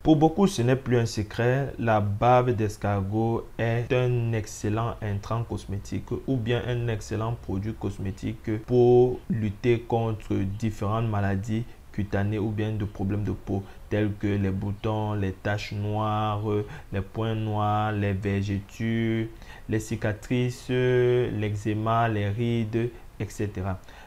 Pour beaucoup, ce n'est plus un secret, la bave d'escargot est un excellent intrant cosmétique ou bien un excellent produit cosmétique pour lutter contre différentes maladies cutanées ou bien de problèmes de peau tels que les boutons, les taches noires, les points noirs, les vergetures, les cicatrices, l'eczéma, les rides, etc.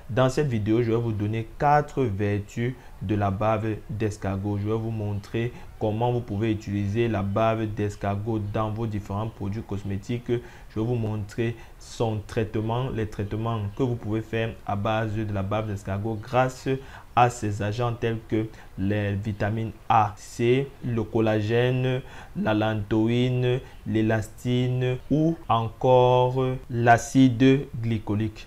Dans cette vidéo, je vais vous donner 4 vertus de la bave d'escargot. Je vais vous montrer comment vous pouvez utiliser la bave d'escargot dans vos différents produits cosmétiques. Je vais vous montrer son traitement, les traitements que vous pouvez faire à base de la bave d'escargot grâce à ces agents tels que les vitamines A, C, le collagène, la lantoïne, l'élastine ou encore l'acide glycolique.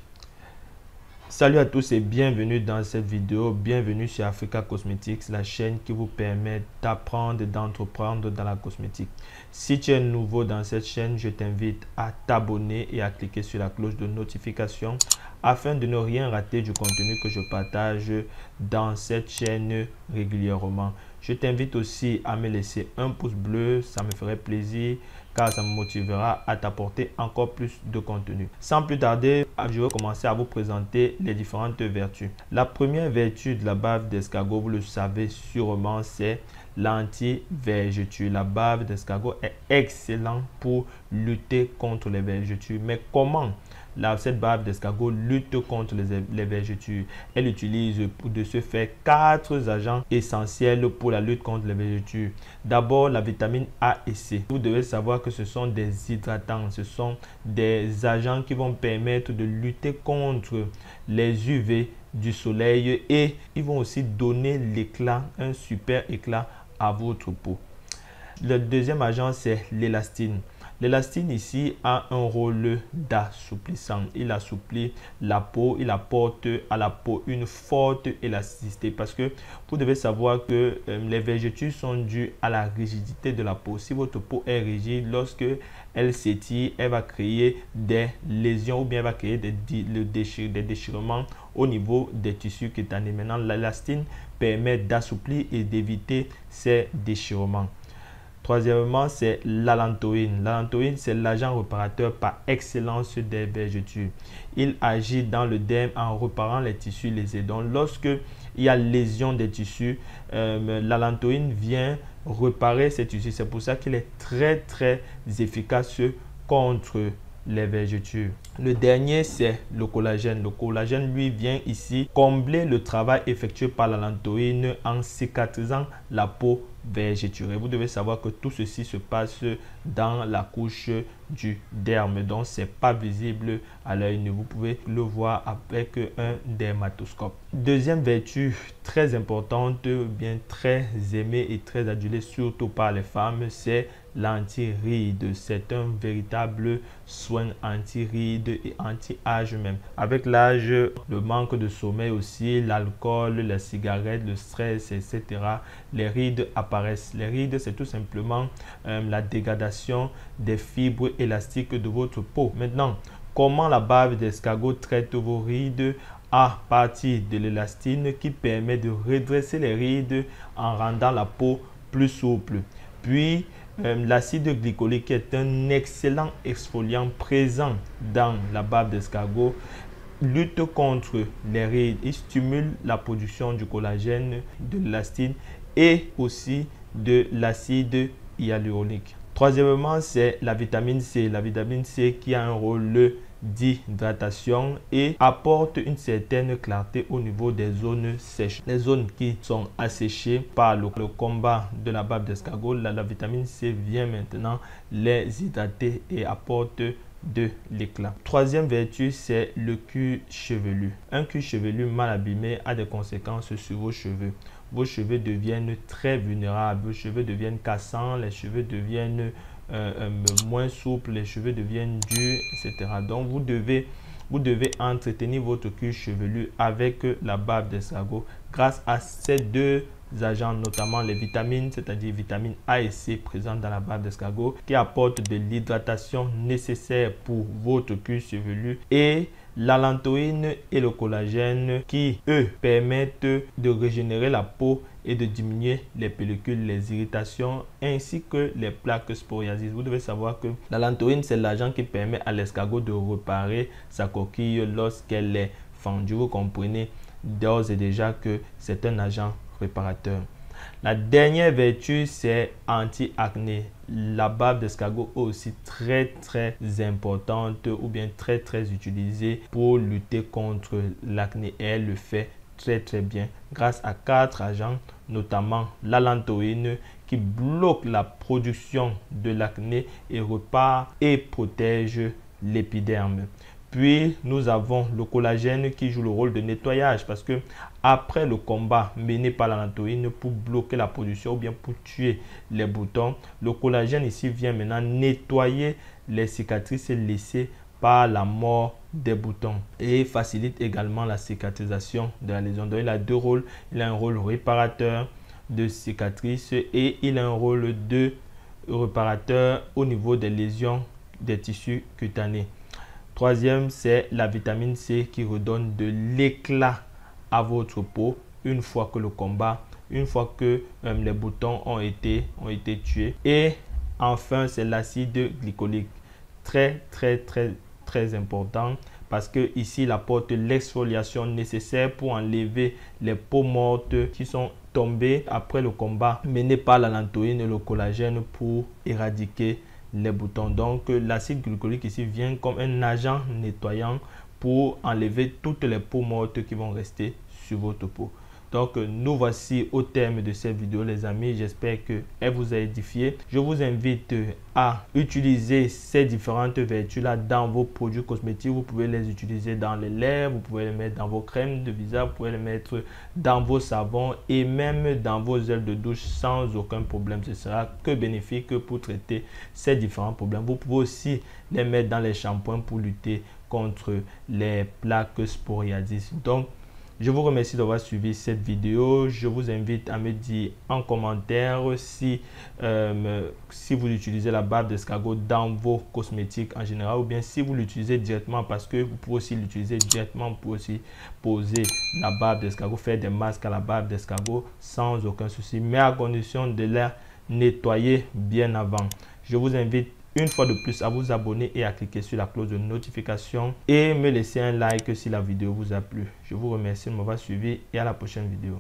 Salut à tous et bienvenue dans cette vidéo, bienvenue sur Africa Cosmetics, la chaîne qui vous permet d'apprendre et d'entreprendre dans la cosmétique. Si tu es nouveau dans cette chaîne, je t'invite à t'abonner et à cliquer sur la cloche de notification afin de ne rien rater du contenu que je partage dans cette chaîne régulièrement. Je t'invite aussi à me laisser un pouce bleu, ça me ferait plaisir car ça me motivera à t'apporter encore plus de contenu. Sans plus tarder, je vais commencer à vous présenter les différentes vertus. La première vertu de la bave d'escargot, vous le savez sûrement, c'est l'anti-vergeture. La bave d'escargot est excellente pour lutter contre les vergetures. Mais comment cette bave d'escargot lutte contre les vergetures? Elle utilise de ce fait 4 agents essentiels pour la lutte contre les vergetures. D'abord, la vitamine A et C. Vous devez savoir que ce sont des hydratants. Ce sont des agents qui vont permettre de lutter contre les UV du soleil et ils vont aussi donner l'éclat, un super éclat à votre peau. Le deuxième agent, c'est l'élastine. L'élastine ici a un rôle d'assouplissant. Il assouplit la peau, il apporte à la peau une forte élasticité parce que vous devez savoir que les vergetures sont dues à la rigidité de la peau. Si votre peau est rigide, lorsque elle s'étire, elle va créer des lésions ou bien elle va créer des déchirements au niveau des tissus cutanés. Maintenant, l'élastine permet d'assouplir et d'éviter ces déchirements. Troisièmement, c'est la lantoïne. La lantoïne, c'est l'agent réparateur par excellence des vergetures. Il agit dans le derme en réparant les tissus lésés. Donc, lorsque il y a lésion des tissus, la lantoïne vient réparer ces tissus. C'est pour ça qu'il est très efficace contre les vergetures. Le dernier, c'est le collagène. Le collagène, lui, vient ici combler le travail effectué par la lantoïne en cicatrisant la peau vergeturée. Vous devez savoir que tout ceci se passe dans la couche du derme. Donc, ce n'est pas visible à l'œil nu. Vous pouvez le voir avec un dermatoscope. Deuxième vertu très importante, bien très aimée et très adulée, surtout par les femmes, c'est l'anti-ride. C'est un véritable soin anti-ride et anti-âge même. Avec l'âge, le manque de sommeil aussi, l'alcool, les cigarettes, le stress, etc. Les rides apparaissent. Les rides, c'est tout simplement la dégradation des fibres élastiques de votre peau. Maintenant, comment la bave d'escargot traite vos rides? À partir de l'élastine qui permet de redresser les rides en rendant la peau plus souple. Puis, l'acide glycolique est un excellent exfoliant présent dans la bave d'escargot. Lutte contre les rides, il stimule la production du collagène, de l'élastine et aussi de l'acide hyaluronique. Troisièmement, c'est la vitamine C. La vitamine C qui a un rôle d'hydratation et apporte une certaine clarté au niveau des zones sèches. Les zones qui sont asséchées par le combat de la bave d'escargot, la vitamine C vient maintenant les hydrater et apporte de l'éclat. Troisième vertu, c'est le cuir chevelu. Un cuir chevelu mal abîmé a des conséquences sur vos cheveux. Vos cheveux deviennent très vulnérables, vos cheveux deviennent cassants, les cheveux deviennent moins souples, les cheveux deviennent durs, etc. Donc, vous devez entretenir votre cuir chevelu avec la bave d'escargot grâce à ces deux agents, notamment les vitamines, c'est-à-dire vitamines A et C présentes dans la bave d'escargot qui apportent de l'hydratation nécessaire pour votre cuir chevelu et la lantoïne et le collagène qui, eux, permettent de régénérer la peau et de diminuer les pellicules, les irritations ainsi que les plaques sporiasis. Vous devez savoir que la lantoïne, c'est l'agent qui permet à l'escargot de réparer sa coquille lorsqu'elle est fendue. Vous comprenez d'ores et déjà que c'est un agent réparateur. La dernière vertu, c'est anti-acné. La bave d'escargot est aussi très importante ou bien très utilisée pour lutter contre l'acné. Et elle le fait très bien grâce à 4 agents, notamment la lantoïne qui bloque la production de l'acné et repart et protège l'épiderme. Puis nous avons le collagène qui joue le rôle de nettoyage parce que après le combat mené par la lantoïne pour bloquer la production ou bien pour tuer les boutons, le collagène ici vient maintenant nettoyer les cicatrices laissées par la mort des boutons et facilite également la cicatrisation de la lésion. Donc il a 2 rôles. Il a un rôle réparateur de cicatrices et il a un rôle de réparateur au niveau des lésions des tissus cutanés. Troisième, c'est la vitamine C qui redonne de l'éclat à votre peau une fois que le combat, une fois que les boutons ont été tués. Et enfin, c'est l'acide glycolique. Très important parce que ici il apporte l'exfoliation nécessaire pour enlever les peaux mortes qui sont tombées après le combat mené par la lantoïne et le collagène pour éradiquer les boutons. Donc l'acide glycolique ici vient comme un agent nettoyant pour enlever toutes les peaux mortes qui vont rester sur votre peau. Donc nous voici au terme de cette vidéo les amis, j'espère qu'elle vous a édifié. Je vous invite à utiliser ces différentes vertus là dans vos produits cosmétiques. Vous pouvez les utiliser dans les lèvres, vous pouvez les mettre dans vos crèmes de visage, vous pouvez les mettre dans vos savons et même dans vos gels de douche sans aucun problème. Ce sera que bénéfique pour traiter ces différents problèmes. Vous pouvez aussi les mettre dans les shampoings pour lutter contre les plaques sporiasis. Donc je vous remercie d'avoir suivi cette vidéo. Je vous invite à me dire en commentaire si vous utilisez la bave d'escargot dans vos cosmétiques en général ou bien si vous l'utilisez directement, parce que vous pouvez aussi l'utiliser directement pour aussi poser la bave d'escargot, faire des masques à la bave d'escargot sans aucun souci, mais à condition de la nettoyer bien avant. Je vous invite une fois de plus à vous abonner et à cliquer sur la cloche de notification et me laisser un like si la vidéo vous a plu. Je vous remercie de m'avoir suivi et à la prochaine vidéo.